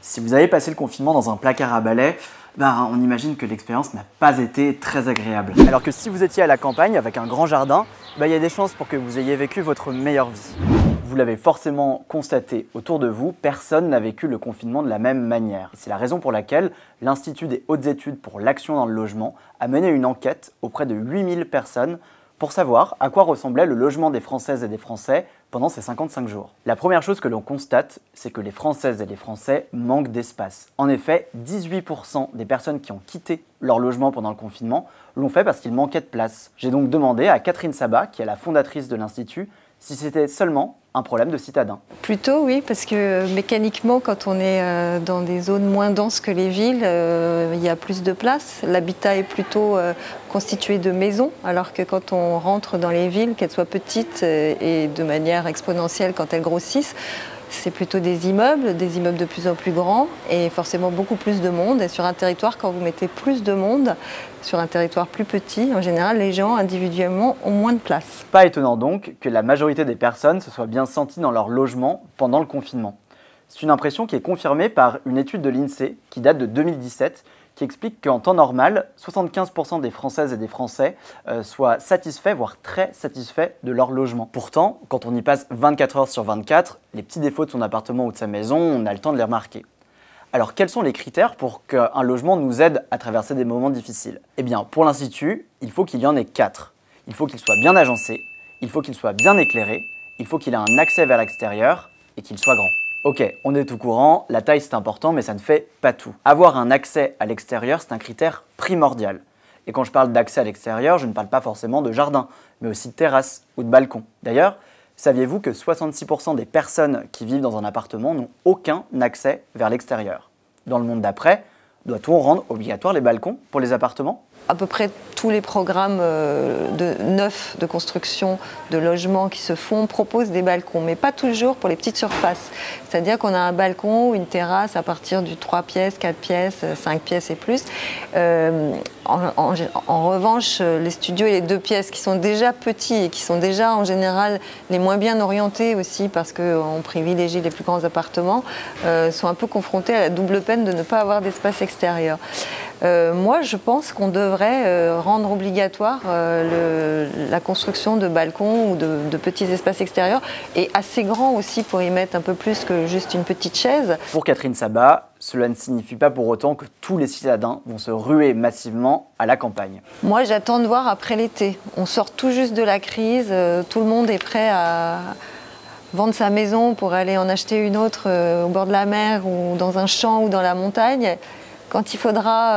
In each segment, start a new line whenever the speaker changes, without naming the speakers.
Si vous avez passé le confinement dans un placard à balai, on imagine que l'expérience n'a pas été très agréable. Alors que si vous étiez à la campagne avec un grand jardin, il y a des chances pour que vous ayez vécu votre meilleure vie. Vous l'avez forcément constaté autour de vous, personne n'a vécu le confinement de la même manière. C'est la raison pour laquelle l'Institut des hautes études pour l'action dans le logement a mené une enquête auprès de 8000 personnes pour savoir à quoi ressemblait le logement des Françaises et des Français pendant ces 55 jours. La première chose que l'on constate, c'est que les Françaises et les Français manquent d'espace. En effet, 18% des personnes qui ont quitté leur logement pendant le confinement l'ont fait parce qu'il manquait de place. J'ai donc demandé à Catherine Sabat, qui est la fondatrice de l'Institut, si c'était seulement un problème de citadins.
Plutôt oui, parce que mécaniquement, quand on est dans des zones moins denses que les villes, il y a plus de place. L'habitat est plutôt constitué de maisons, alors que quand on rentre dans les villes, qu'elles soient petites et de manière exponentielle quand elles grossissent, c'est plutôt des immeubles de plus en plus grands et forcément beaucoup plus de monde. Et sur un territoire, quand vous mettez plus de monde, sur un territoire plus petit, en général, les gens individuellement ont moins de place.
Pas étonnant donc que la majorité des personnes se soient bien senties dans leur logement pendant le confinement. C'est une impression qui est confirmée par une étude de l'INSEE qui date de 2017, qui explique qu'en temps normal, 75% des Françaises et des Français soient satisfaits, voire très satisfaits de leur logement. Pourtant, quand on y passe 24 heures sur 24, les petits défauts de son appartement ou de sa maison, on a le temps de les remarquer. Alors, quels sont les critères pour qu'un logement nous aide à traverser des moments difficiles? Eh bien, pour l'Institut, il faut qu'il y en ait 4. Il faut qu'il soit bien agencé, il faut qu'il soit bien éclairé, il faut qu'il ait un accès vers l'extérieur et qu'il soit grand. Ok, on est au courant, la taille c'est important, mais ça ne fait pas tout. Avoir un accès à l'extérieur, c'est un critère primordial. Et quand je parle d'accès à l'extérieur, je ne parle pas forcément de jardin, mais aussi de terrasse ou de balcon. D'ailleurs, saviez-vous que 66% des personnes qui vivent dans un appartement n'ont aucun accès vers l'extérieur? Dans le monde d'après, doit-on rendre obligatoire les balcons pour les appartements?
À peu près tous les programmes neufs de construction de logements qui se font proposent des balcons, mais pas toujours pour les petites surfaces. C'est-à-dire qu'on a un balcon ou une terrasse à partir du 3 pièces, 4 pièces, 5 pièces et plus. En revanche, les studios et les 2 pièces qui sont déjà petits et qui sont déjà en général les moins bien orientés aussi parce qu'on privilégie les plus grands appartements, sont un peu confrontés à la double peine de ne pas avoir d'espace extérieur. Moi, je pense qu'on devrait rendre obligatoire la construction de balcons ou de petits espaces extérieurs et assez grands aussi pour y mettre un peu plus que juste une petite chaise.
Pour Catherine Sabat, cela ne signifie pas pour autant que tous les citadins vont se ruer massivement à la campagne.
Moi, j'attends de voir après l'été. On sort tout juste de la crise, tout le monde est prêt à vendre sa maison pour aller en acheter une autre au bord de la mer ou dans un champ ou dans la montagne. Quand il faudra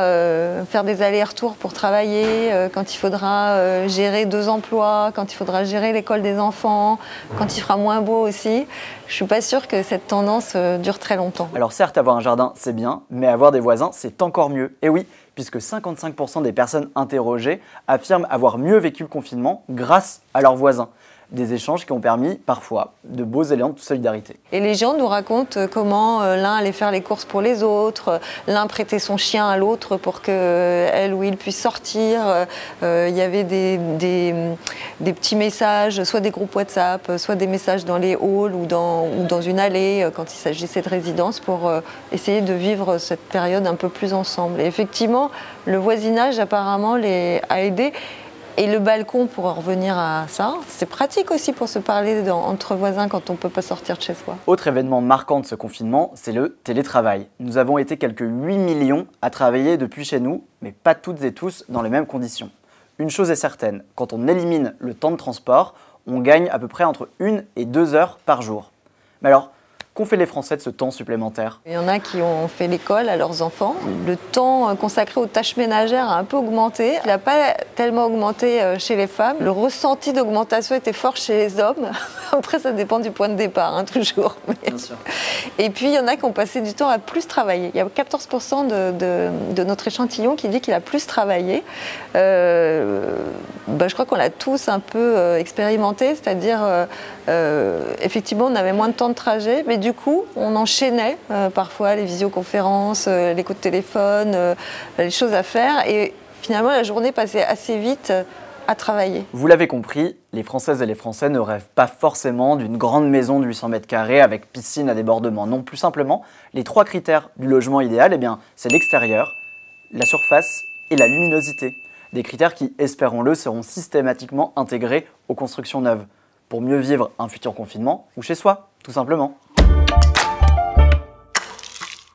faire des allers-retours pour travailler, quand il faudra gérer 2 emplois, quand il faudra gérer l'école des enfants, quand il fera moins beau aussi, je ne suis pas sûre que cette tendance dure très longtemps.
Alors certes, avoir un jardin, c'est bien, mais avoir des voisins, c'est encore mieux. Et oui, puisque 55% des personnes interrogées affirment avoir mieux vécu le confinement grâce à leurs voisins. Des échanges qui ont permis, parfois, de beaux élans de solidarité.
Et les gens nous racontent comment l'un allait faire les courses pour les autres, l'un prêtait son chien à l'autre pour qu'elle ou il puisse sortir. Il y avait des petits messages, soit des groupes WhatsApp, soit des messages dans les halls ou dans une allée, quand il s'agissait de résidences, pour essayer de vivre cette période un peu plus ensemble. Et effectivement, le voisinage apparemment a aidé. Et le balcon, pour en revenir à ça, c'est pratique aussi pour se parler entre voisins quand on ne peut pas sortir de chez soi.
Autre événement marquant de ce confinement, c'est le télétravail. Nous avons été quelques 8 millions à travailler depuis chez nous, mais pas toutes et tous dans les mêmes conditions. Une chose est certaine, quand on élimine le temps de transport, on gagne à peu près entre 1 et 2 heures par jour. Mais alors, qu'ont fait les Français de ce temps supplémentaire?
Il y en a qui ont fait l'école à leurs enfants. Le temps consacré aux tâches ménagères a un peu augmenté. Il n'a pas tellement augmenté chez les femmes. Le ressenti d'augmentation était fort chez les hommes. Après, ça dépend du point de départ, hein, toujours.
Bien sûr.
Et puis, il y en a qui ont passé du temps à plus travailler. Il y a 14% de notre échantillon qui dit qu'il a plus travaillé. Je crois qu'on l'a tous un peu expérimenté, c'est-à-dire effectivement on avait moins de temps de trajet, mais du coup on enchaînait parfois les visioconférences, les coups de téléphone, les choses à faire, et finalement la journée passait assez vite à travailler.
Vous l'avez compris, les Françaises et les Français ne rêvent pas forcément d'une grande maison de 800 mètres carrés avec piscine à débordement. Non, plus simplement, les 3 critères du logement idéal, c'est l'extérieur, la surface et la luminosité. Des critères qui, espérons-le, seront systématiquement intégrés aux constructions neuves pour mieux vivre un futur confinement ou chez soi, tout simplement.